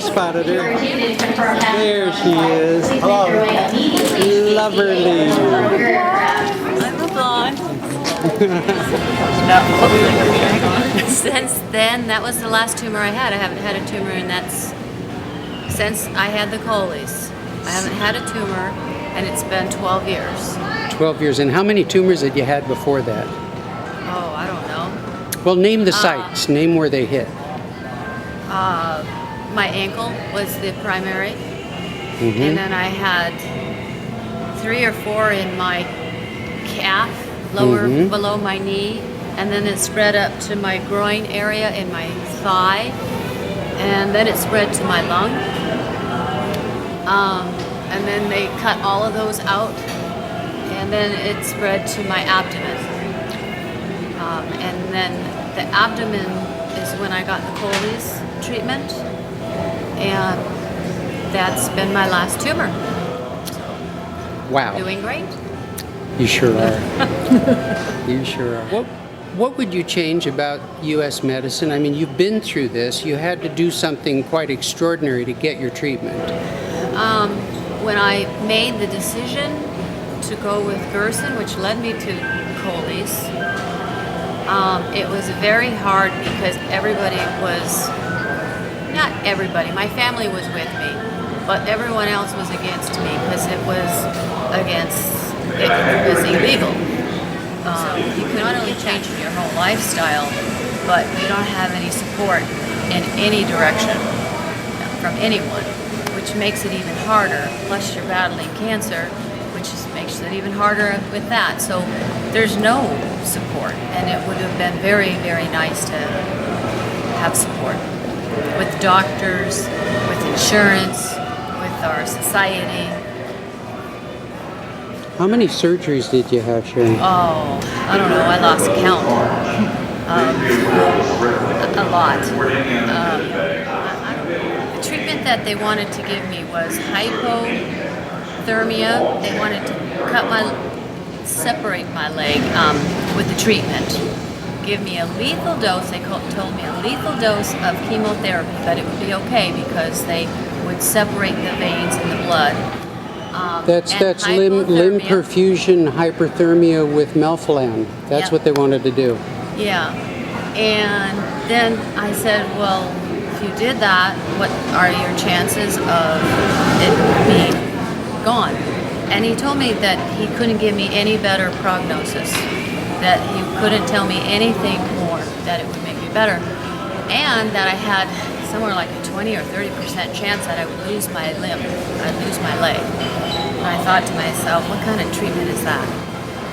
spotted her. There she is. Hello. Loverly. I'm a blonde. Since then, that was the last tumor I had. I haven't had a tumor, and that's since I had the colies. I haven't had a tumor, and it's been 12 years. 12 years. And how many tumors had you had before that? Oh, I don't know. Well, name the sites. Name where they hit. My ankle was the primary, and then I had 3 or 4 in my calf, lower below my knee, and then it spread up to my groin area in my thigh, and then it spread to my lung. And then they cut all of those out, and then it spread to my abdomen. And then the abdomen is when I got the colies treatment, and that's been my last tumor. Wow. Doing great. You sure are. You sure are. What would you change about U.S. medicine? I mean, you've been through this. You had to do something quite extraordinary to get your treatment. When I made the decision to go with Gerson, which led me to colies, it was very hard because everybody was, not everybody, my family was with me, but everyone else was against me because it was illegal. You can not only change your whole lifestyle, but you don't have any support in any direction from anyone, which makes it even harder. Plus you're battling cancer, which makes it even harder with that. So there's no support, and it would have been very, very nice to have support with doctors, with insurance, with our society. How many surgeries did you have, Sharon? Oh, I don't know. I lost count. A lot. The treatment that they wanted to give me was hypothermia. They wanted to separate my leg with the treatment. Give me a lethal dose. They told me a lethal dose of chemotherapy, but it would be okay because they would separate the veins in the blood. That's limb perfusion hyperthermia with melphalan. That's what they wanted to do. Yeah. And then I said, well, if you did that, what are your chances of it being gone? And he told me that he couldn't give me any better prognosis, that he couldn't tell me anything more, that it would make me better, and that I had somewhere like a 20 or 30% chance that I would lose my limb, I'd lose my leg. And I thought to myself, what kind of treatment is that?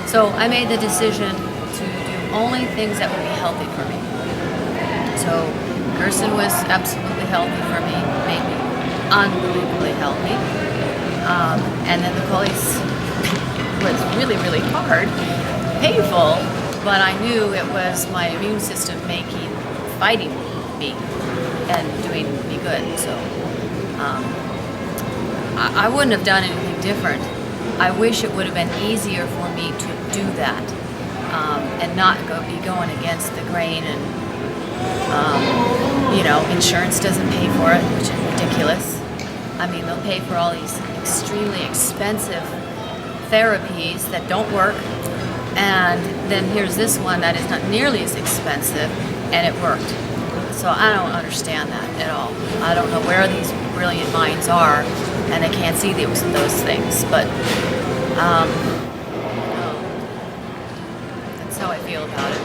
So I made the decision to do only things that would be healthy for me. So Gerson was absolutely healthy for me, made me unbelievably healthy. And then the colies was really, really hard, painful, but I knew it was my immune system fighting me and doing me good. So I wouldn't have done anything different. I wish it would have been easier for me to do that and not be going against the grain, and insurance doesn't pay for it, which is ridiculous. I mean, they'll pay for all these extremely expensive therapies that don't work, and then here's this one that is not nearly as expensive, and it worked. So I don't understand that at all. I don't know where these brilliant minds are, and they can't see those things, but that's how I feel about it.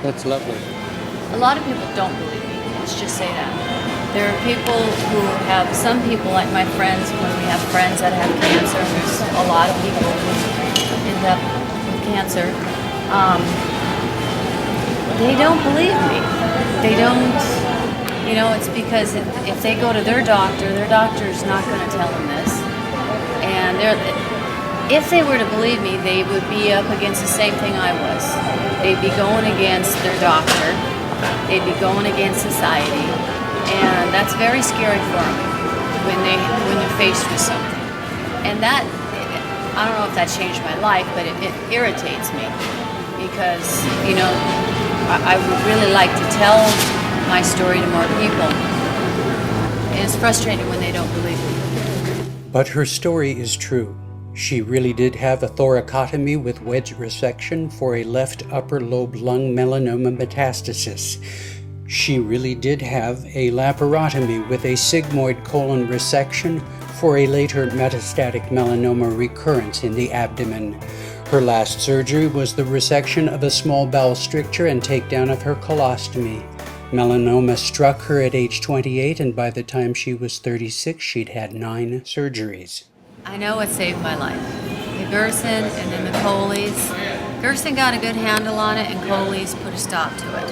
That's lovely. A lot of people don't believe me. Let's just say that. There are people who have, some people like my friends, when we have friends that have cancer, there's a lot of people who end up with cancer. They don't believe me. They don't, it's because if they go to their doctor's not going to tell them this. And if they were to believe me, they would be up against the same thing I was. They'd be going against their doctor. They'd be going against society. And that's very scary for them when they're faced with something. And that, I don't know if that changed my life, but it irritates me because, I would really like to tell my story to more people. it's frustrating when they don't believe me. But her story is true. She really did have a thoracotomy with wedge resection for a left upper lobe lung melanoma metastasis. She really did have a laparotomy with a sigmoid colon resection for a later metastatic melanoma recurrence in the abdomen. Her last surgery was the resection of a small bowel stricture and takedown of her colostomy. Melanoma struck her at age 28, and by the time she was 36, she'd had 9 surgeries. I know what saved my life. The Gerson and then the Coleys. Gerson got a good handle on it, and Coleys put a stop to it.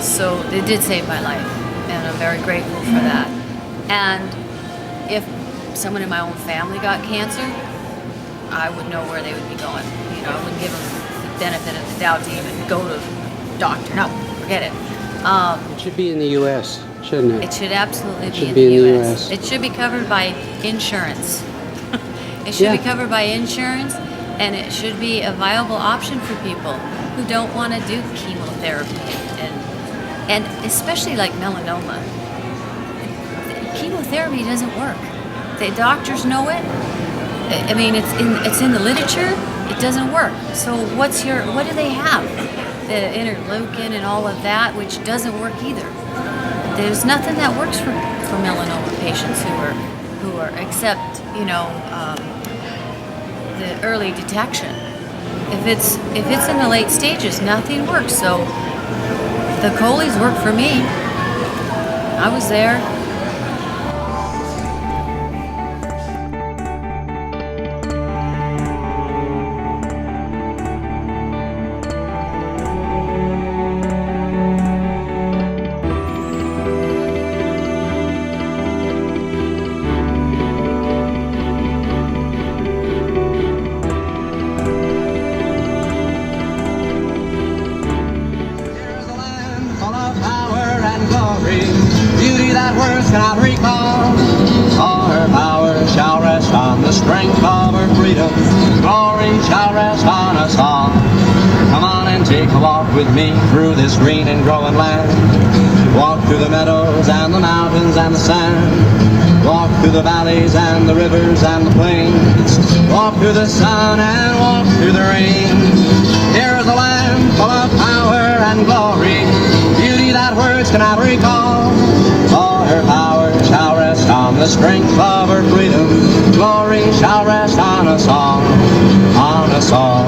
So it did save my life, and I'm very grateful for that. And if someone in my own family got cancer, I would know where they would be going. You know, I wouldn't give them the benefit of the doubt to even go to a doctor. No, forget it. It should be in the U.S., shouldn't it? It should absolutely should be in be the in the U.S. US. It should be covered by insurance. It should be covered by insurance, and it should be a viable option for people who don't want to do chemotherapy, and especially like melanoma. Chemotherapy doesn't work. The doctors know it. I mean, it's in the literature. It doesn't work. So what do they have? The interleukin and all of that, which doesn't work either. There's nothing that works for melanoma patients who are except the early detection. If it's in the late stages, nothing works. So the Coleys worked for me. I was there. Beauty that words cannot recall. All her power shall rest on the strength of her freedom. Glory shall rest on us all. Come on and take a walk with me through this green and growing land. Walk through the meadows and the mountains and the sand. Walk through the valleys and the rivers and the plains. Walk through the sun and walk through the rain. Here is a land full of power and glory. Beauty that words cannot recall. All her power shall rest on the strength of her freedom. Glory shall rest on us all, on us all.